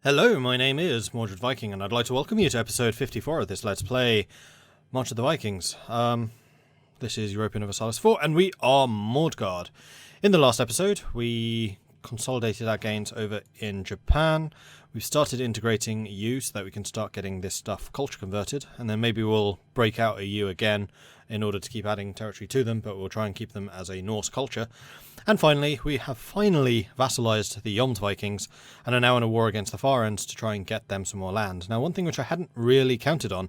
Hello, my name is Mordred Viking, and I'd like to welcome you to episode 54 of this Let's Play March of the Vikings. This is Europa Universalis IV, and we are Mordred. In the last episode, we consolidated our gains over in Japan. We've started integrating EU so that we can start getting this stuff culture converted, and then maybe we'll break out a EU again in order to keep adding territory to them, but we'll try and keep them as a Norse culture. And finally, we have finally vassalized the Vikings and are now in a war against the Far Ends to try and get them some more land. Now, one thing which I hadn't really counted on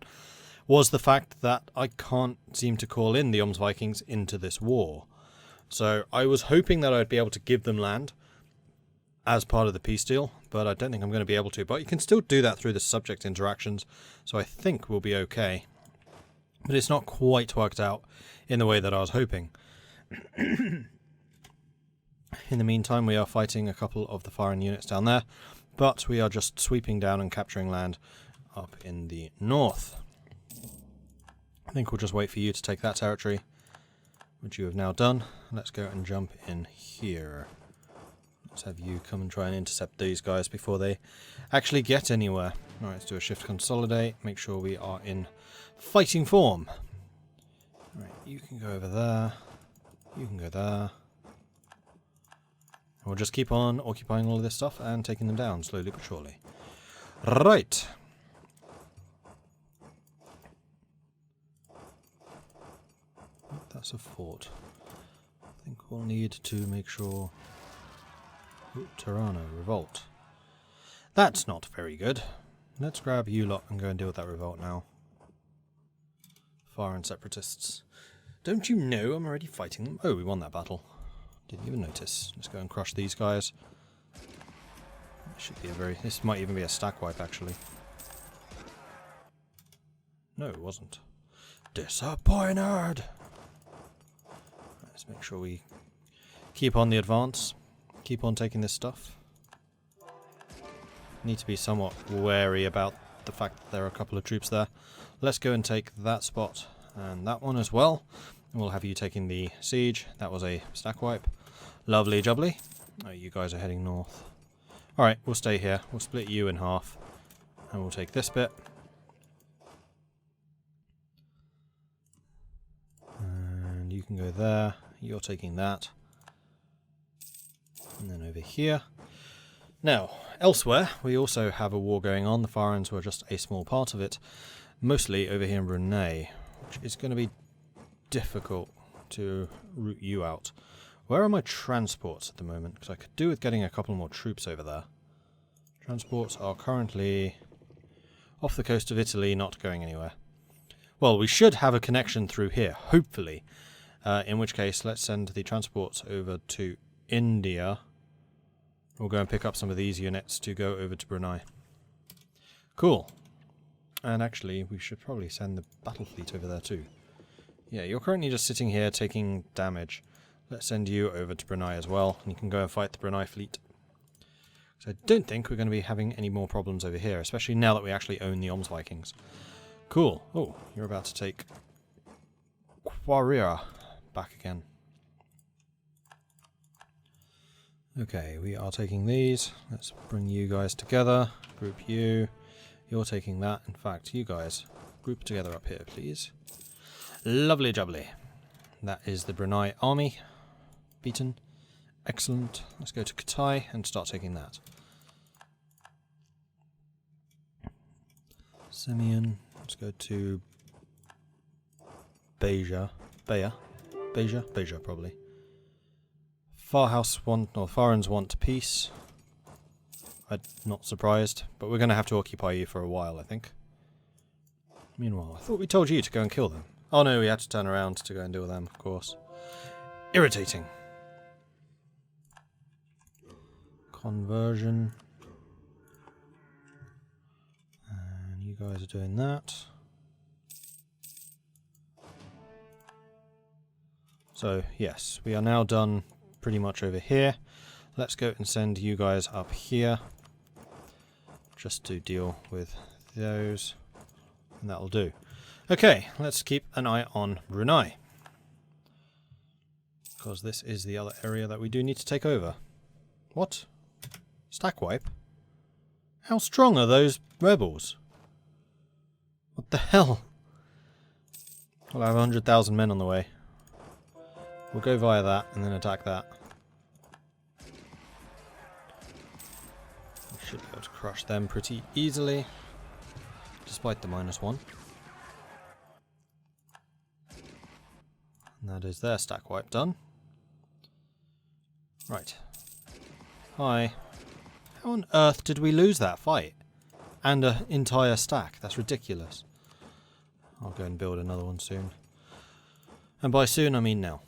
was the fact that I can't seem to call in the Vikings into this war. So I was hoping that I'd be able to give them land as part of the peace deal, but I don't think I'm going to be able to. But you can still do that through the subject interactions, so I think we'll be okay. But it's not quite worked out in the way that I was hoping. In the meantime, we are fighting a couple of the foreign units down there, but we are just sweeping down and capturing land up in the north. I think we'll just wait for you to take that territory, which you have now done. Let's go and jump in here. Let's have you come and try and intercept these guys before they actually get anywhere. Alright, let's do a shift consolidate, make sure we are in fighting form. Alright, you can go over there, you can go there. We'll just keep on occupying all of this stuff and taking them down slowly but surely. Right. That's a fort. I think we'll need to make sure... Ooh, Tirana, revolt. That's not very good. Let's grab you lot and go and deal with that revolt now. Foreign separatists. Don't you know I'm already fighting them? Oh, we won that battle. Didn't even notice. Let's go and crush these guys. Should be a very... This might even be a stack wipe, actually. No, it wasn't. Disappointed! Let's make sure we keep on the advance. Keep on taking this stuff. Need to be somewhat wary about the fact that there are a couple of troops there. Let's go and take that spot and that one as well. And we'll have you taking the siege. That was a stack wipe. Lovely jubbly. Oh, you guys are heading north. Alright, we'll stay here. We'll split you in half. And we'll take this bit. And you can go there. You're taking that. And then over here. Now, elsewhere, we also have a war going on. The Far Ends were just a small part of it. Mostly over here in Brunei, which is going to be difficult to root you out. Where are my transports at the moment? Because I could do with getting a couple more troops over there. Transports are currently off the coast of Italy, not going anywhere. Well, we should have a connection through here, hopefully. In which case, let's send the transports over to India. We'll go and pick up some of these units to go over to Brunei. Cool. And actually, we should probably send the battle fleet over there too. Yeah, you're currently just sitting here taking damage. Let's send you over to Brunei as well, and you can go and fight the Brunei fleet. So I don't think we're going to be having any more problems over here, especially now that we actually own the Vikings. Cool. Oh, you're about to take Quarria back again. Okay, we are taking these. Let's bring you guys together. Group you. You're taking that. In fact, you guys, group together up here, please. Lovely jubbly. That is the Brunei army. Beaten. Excellent. Let's go to Katai and start taking that. Simeon. Let's go to Beja. Beja, probably. Far Ends want peace. I'm not surprised, but we're going to have to occupy you for a while, I think. Meanwhile, I thought we told you to go and kill them. Oh no, we had to turn around to go and deal with them, of course. Irritating. Conversion. And you guys are doing that. So, yes, we are now done pretty much over here. Let's go and send you guys up here. Just to deal with those. And that'll do. Okay, let's keep an eye on Brunei. Because this is the other area that we do need to take over. What? Stack wipe? How strong are those rebels? What the hell? Well, I have 100,000 men on the way. We'll go via that and then attack that. We should be able to crush them pretty easily, despite the -1. And that is their stack wipe done. Right. Hi. How on earth did we lose that fight? And an entire stack? That's ridiculous. I'll go and build another one soon. And by soon, I mean now.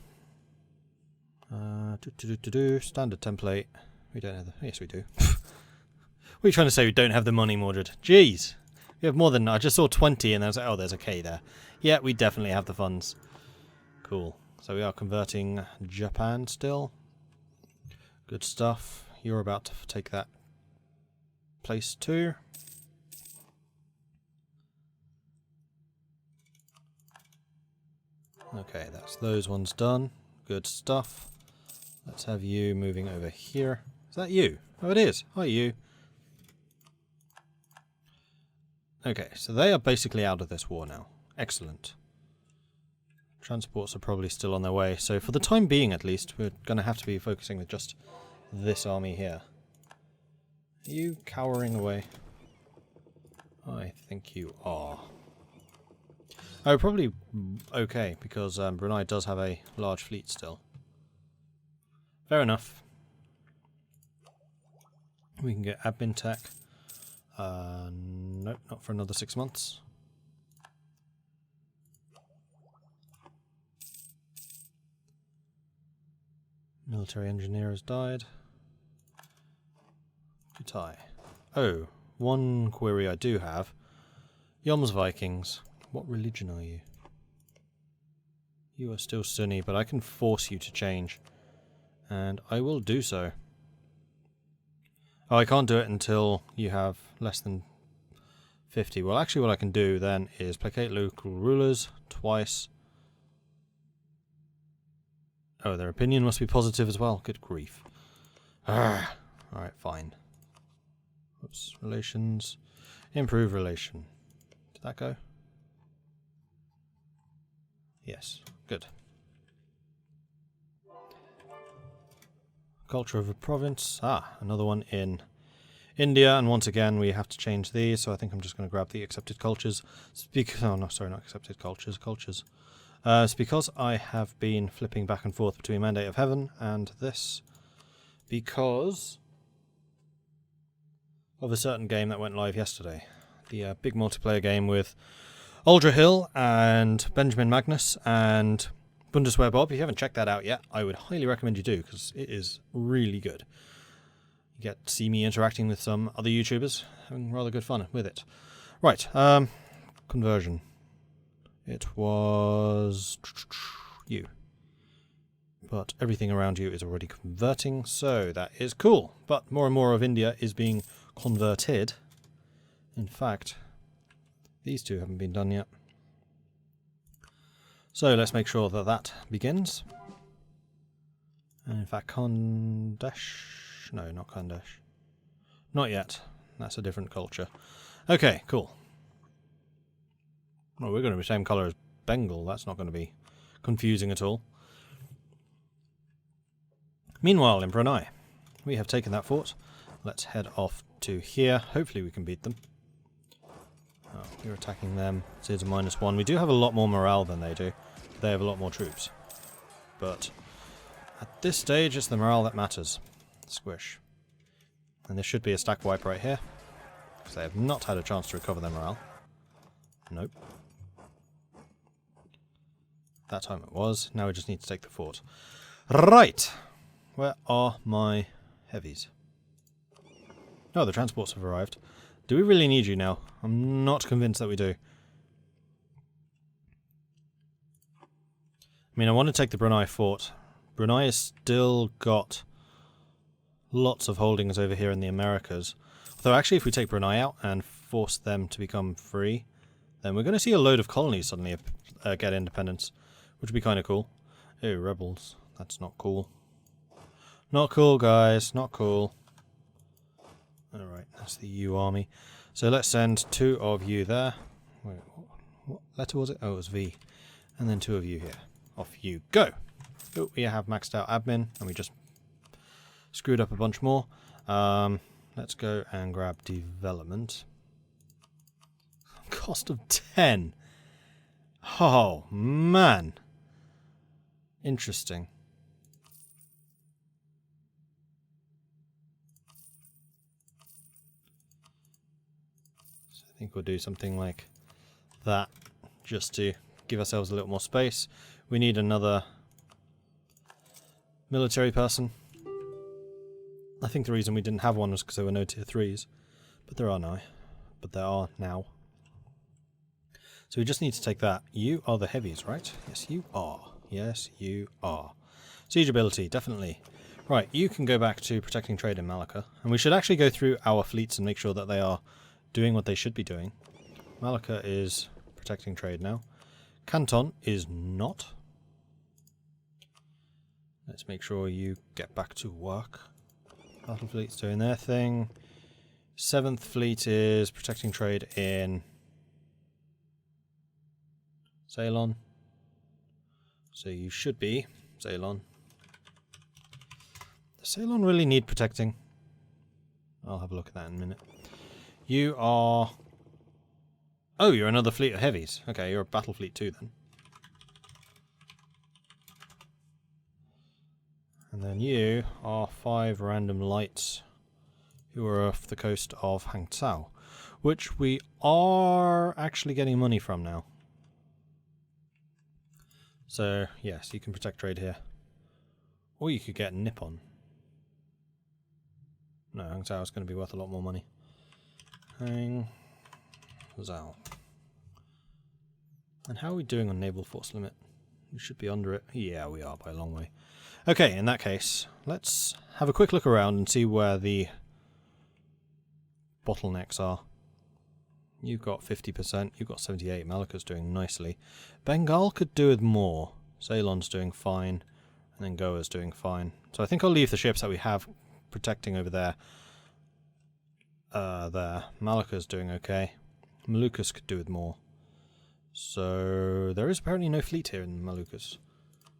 Standard template. We don't have the... Yes, we do. What are you trying to say? We don't have the money, Mordred? Jeez. We have more than... I just saw 20 and I was like, oh, there's a K there. Yeah, we definitely have the funds. Cool. So we are converting Japan still. Good stuff. You're about to take that place too. Okay, that's those ones done. Good stuff. Let's have you moving over here. Is that you? Oh, it is. Hi, you. Okay, so they are basically out of this war now. Excellent. Transports are probably still on their way, so for the time being at least, we're going to have to be focusing with just this army here. Are you cowering away? I think you are. Oh, probably okay, because Brunei does have a large fleet still. Fair enough. We can get admin tech. Nope, not for another 6 months. Military engineer has died. Jutai. Oh, one query I do have. Yom's Vikings. What religion are you? You are still Sunni, but I can force you to change. And I will do so. Oh, I can't do it until you have less than 50. Well, actually what I can do then is placate local rulers twice. Oh, their opinion must be positive as well. Good grief. Alright, fine. Oops, relations. Improve relation. Did that go? Yes, good. Culture of a province. Ah, another one in India, and once again we have to change these, so I think I'm just going to grab the accepted cultures. Oh no, sorry, not accepted cultures, cultures. It's because I have been flipping back and forth between Mandate of Heaven and this, because of a certain game that went live yesterday. The big multiplayer game with Aldra Hill and Benjamin Magnus and Bundeswehr Bob. If you haven't checked that out yet, I would highly recommend you do, because it is really good. You get to see me interacting with some other YouTubers, having rather good fun with it. Right, conversion. It was you. But everything around you is already converting, so that is cool. But more and more of India is being converted. In fact, these two haven't been done yet. So let's make sure that that begins. And in fact, Khandesh... No, not Khandesh. Not yet. That's a different culture. Okay, cool. Well, we're going to be the same colour as Bengal. That's not going to be confusing at all. Meanwhile, in Brunei, we have taken that fort. Let's head off to here. Hopefully we can beat them. Oh, we're attacking them. So it's a -1. We do have a lot more morale than they do. They have a lot more troops. But at this stage, it's the morale that matters. Squish. And there should be a stack wipe right here, because they have not had a chance to recover their morale. Nope. That time it was. Now we just need to take the fort. Right! Where are my heavies? Oh, the transports have arrived. Do we really need you now? I'm not convinced that we do. I mean, I want to take the Brunei fort. Brunei has still got lots of holdings over here in the Americas. Although actually if we take Brunei out and force them to become free, then we're going to see a load of colonies suddenly get independence, which would be kind of cool. Oh, rebels. That's not cool. Not cool, guys. Not cool. Alright, that's the U army. So let's send 2 of you there. Wait, what letter was it? Oh, it was V. And then 2 of you here. Off you go! Oh, we have maxed out admin, and we just screwed up a bunch more. Let's go and grab development. Cost of 10! Oh, man! Interesting. So I think we'll do something like that, just to give ourselves a little more space. We need another military person. I think the reason we didn't have one was because there were no tier 3s. But there are now. So we just need to take that. You are the heavies, right? Yes, you are. Yes, you are. Siege ability, definitely. Right, you can go back to protecting trade in Malacca. And we should actually go through our fleets and make sure that they are doing what they should be doing. Malacca is protecting trade now. Canton is not. Let's make sure you get back to work. Battle fleet's doing their thing. 7th fleet is protecting trade in Ceylon. So you should be Ceylon. Does Ceylon really need protecting? I'll have a look at that in a minute. You are... Oh, you're another fleet of heavies. Okay, you're a battle fleet too then. And then you are 5 random lights who are off the coast of Hangzhou, which we are actually getting money from now. So, yes, you can protect trade here. Or you could get Nippon. No, Hangzhou is going to be worth a lot more money. Hangzhou. And how are we doing on naval force limit? We should be under it. Yeah, we are by a long way. Okay, in that case, let's have a quick look around and see where the bottlenecks are. You've got 50%, you've got 78, Malacca's doing nicely. Bengal could do with more. Ceylon's doing fine, and then Goa's doing fine. So I think I'll leave the ships that we have protecting over there. There. Malacca's doing okay. Moluccas could do with more. So there is apparently no fleet here in Moluccas.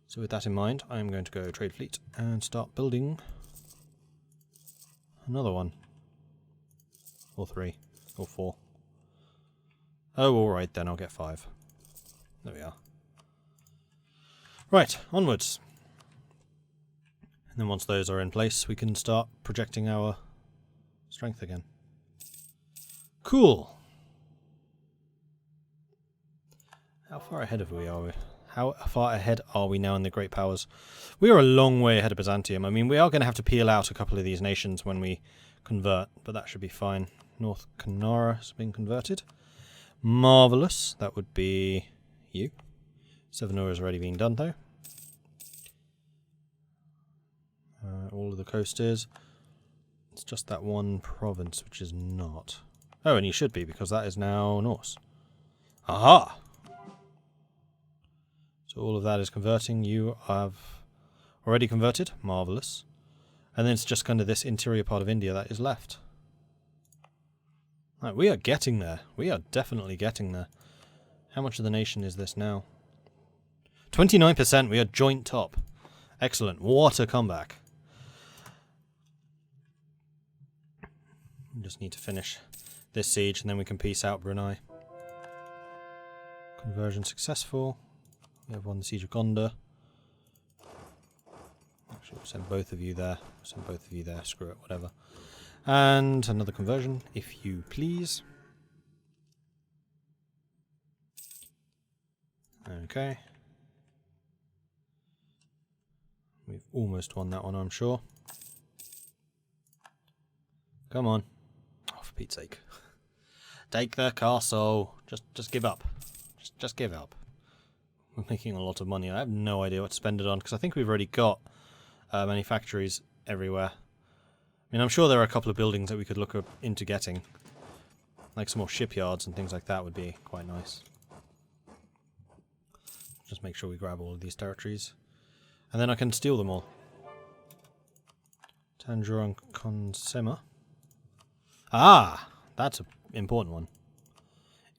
So with that in mind, I'm going to go trade fleet and start building another one. Or 3. Or 4. Oh, alright then, I'll get 5. There we are. Right, onwards. And then once those are in place, we can start projecting our strength again. Cool! How far ahead are we? How far ahead are we now in the Great Powers? We are a long way ahead of Byzantium. I mean, we are going to have to peel out a couple of these nations when we convert, but that should be fine. North Kanara has been converted. Marvellous. That would be you. Sevenur has already been done, though. All of the coast is. It's just that one province which is not. Oh, and you should be, because that is now Norse. Aha! So all of that is converting. You have already converted. Marvellous. And then it's just kind of this interior part of India that is left. Right, we are getting there. We are definitely getting there. How much of the nation is this now? 29%. We are joint top. Excellent. What a comeback. We just need to finish this siege and then we can peace out Brunei. Conversion successful. We have won the siege of Gondar. Actually, we'll send both of you there. Send both of you there. Screw it, whatever. And another conversion, if you please. Okay. We've almost won that one, I'm sure. Come on. Oh, for Pete's sake. Take the castle. Just give up. Just give up. We're making a lot of money. I have no idea what to spend it on, because I think we've already got many factories everywhere. I mean, I'm sure there are a couple of buildings that we could look into getting. Like some more shipyards and things like that would be quite nice. Just make sure we grab all of these territories. And then I can steal them all. Tanjore and Consema. Ah! That's an important one.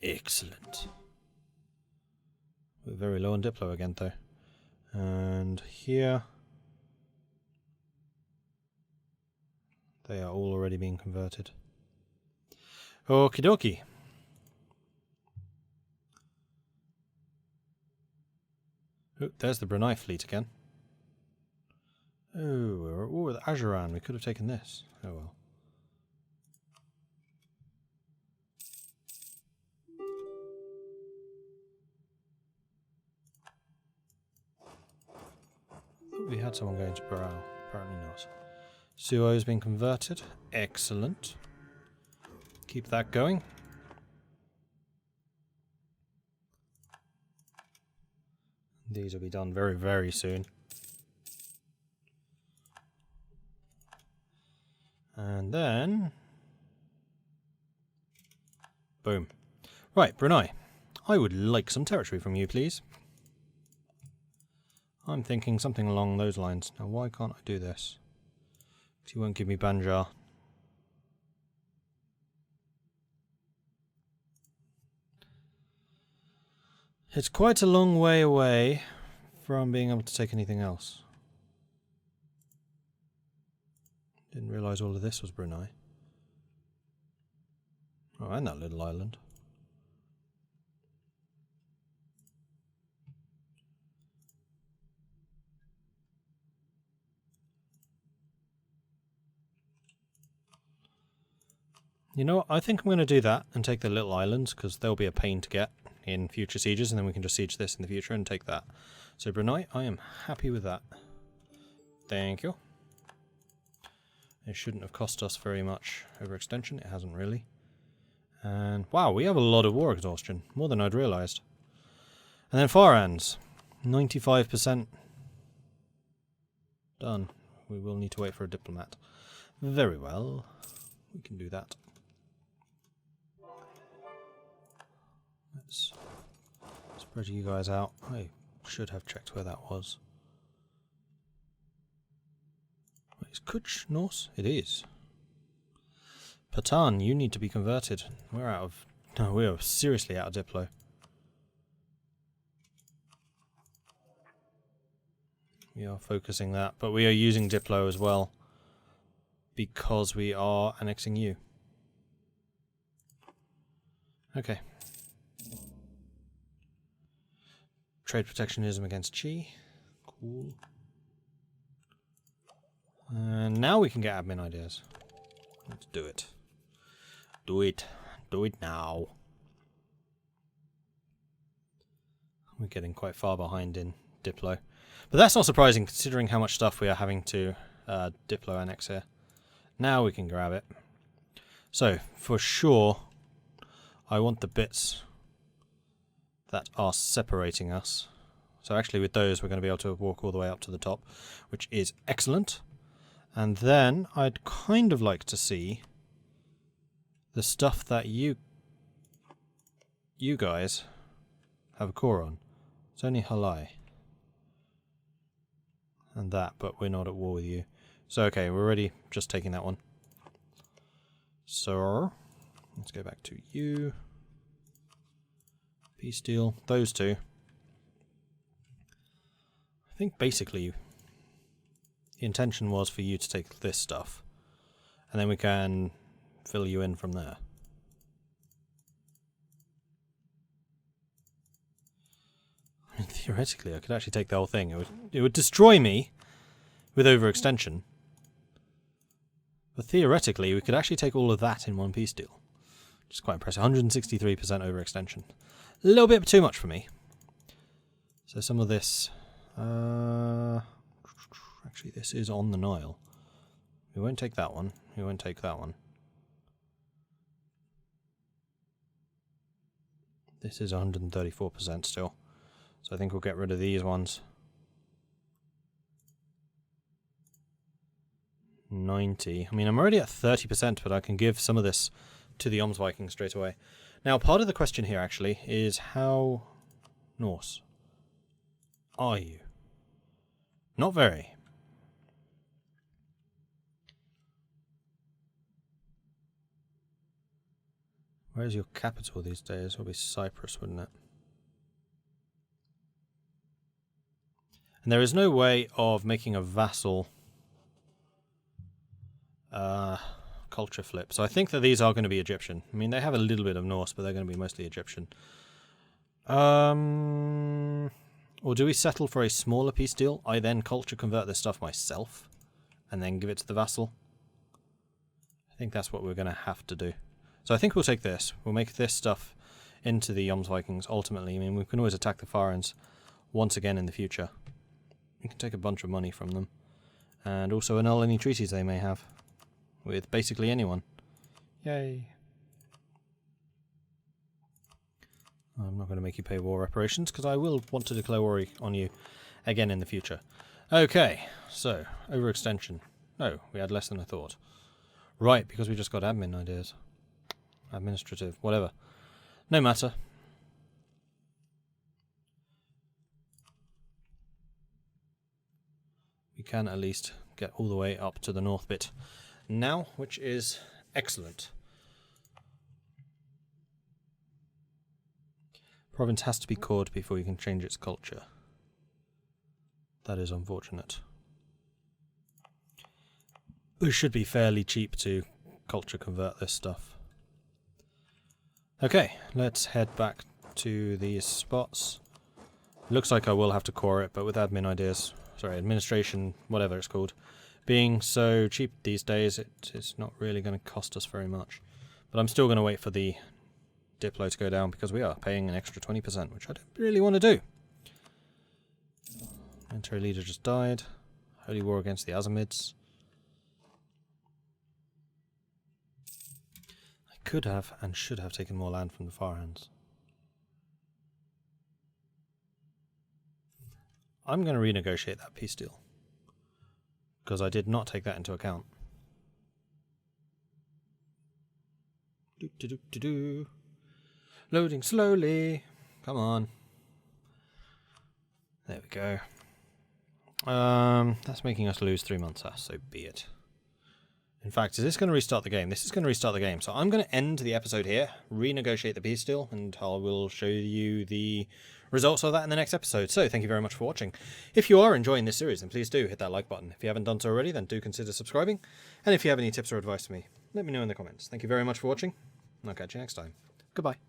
Excellent. We're very low on Diplo again, though. And here... they are all already being converted. Okie dokie. Oh, there's the Brunei fleet again. Oh, we're at war with Ajuran. We could have taken this. Oh well. Thought we had someone going to Baral. Apparently not. Suo has been converted. Excellent. Keep that going. These will be done very, very soon. And then... boom. Right, Brunei. I would like some territory from you, please. I'm thinking something along those lines. Now, why can't I do this? Because you won't give me Banjar. It's quite a long way away from being able to take anything else. Didn't realise all of this was Brunei. Oh, and that little island. You know what, I think I'm going to do that and take the little islands, because they'll be a pain to get in future sieges, and then we can just siege this in the future and take that. So Brunei, I am happy with that. Thank you. It shouldn't have cost us very much overextension. It hasn't really. And wow, we have a lot of war exhaustion. More than I'd realised. And then Farans. 95% done. We will need to wait for a diplomat. Very well. We can do that. Let's spread you guys out. I should have checked where that was. Wait, is Kutch Norse? It is. Patan, you need to be converted. We're out of... no, we are seriously out of Diplo. We are focusing that, but we are using Diplo as well. Because we are annexing you. Okay. Trade protectionism against Chi. Cool. And now we can get admin ideas. Let's do it. Do it. Do it now. We're getting quite far behind in Diplo. But that's not surprising considering how much stuff we are having to Diplo annex here. Now we can grab it. So, for sure, I want the bits that are separating us. So actually with those we're going to be able to walk all the way up to the top, which is excellent. And then I'd kind of like to see the stuff that you guys have a core on. It's only Halai. And that, but we're not at war with you. So okay, we're already just taking that one. So let's go back to you. Peace deal. Those two. I think basically the intention was for you to take this stuff. And then we can fill you in from there. I mean, theoretically, I could actually take the whole thing. It would destroy me with overextension. But theoretically, we could actually take all of that in one peace deal. Which is quite impressive. 163% overextension. A little bit too much for me. So some of this... actually, this is on the Nile. We won't take that one. We won't take that one. This is 134% still. So I think we'll get rid of these ones. 90. I mean, I'm already at 30%, but I can give some of this to the Vikings straight away. Now, part of the question here, actually, is how Norse are you? Not very. Where's your capital these days? It'll be Cyprus, wouldn't it? And there is no way of making a vassal culture flip. So I think that these are going to be Egyptian. I mean, they have a little bit of Norse, but they're going to be mostly Egyptian. Or do we settle for a smaller peace deal? I then culture convert this stuff myself and then give it to the vassal. I think that's what we're going to have to do. So I think we'll take this. We'll make this stuff into the Vikings ultimately. I mean, we can always attack the Farans once again in the future. We can take a bunch of money from them. And also annul any treaties they may have with basically anyone. Yay. I'm not going to make you pay war reparations because I will want to declare war on you again in the future. Okay, so overextension. No, we had less than I thought. Right, because we just got admin ideas. Administrative, whatever. No matter. We can at least get all the way up to the north bit now, which is excellent. Province has to be cored before you can change its culture. That is unfortunate. It should be fairly cheap to culture convert this stuff. Okay, let's head back to these spots. Looks like I will have to core it, but with admin ideas, sorry, administration, whatever it's called, being so cheap these days, it's not really going to cost us very much. But I'm still going to wait for the Diplo to go down because we are paying an extra 20%, which I don't really want to do. Military leader just died. Holy war against the Azamids. I could have and should have taken more land from the Farhands. I'm going to renegotiate that peace deal because I did not take that into account. Loading slowly. Come on. There we go. That's making us lose 3 months. So be it. In fact, is this going to restart the game? This is going to restart the game. So I'm going to end the episode here, renegotiate the peace deal, and I will show you the results of that in the next episode. So thank you very much for watching. If you are enjoying this series, then please do hit that like button. If you haven't done so already, then do consider subscribing. And if you have any tips or advice for me, let me know in the comments. Thank you very much for watching, and I'll catch you next time. Goodbye.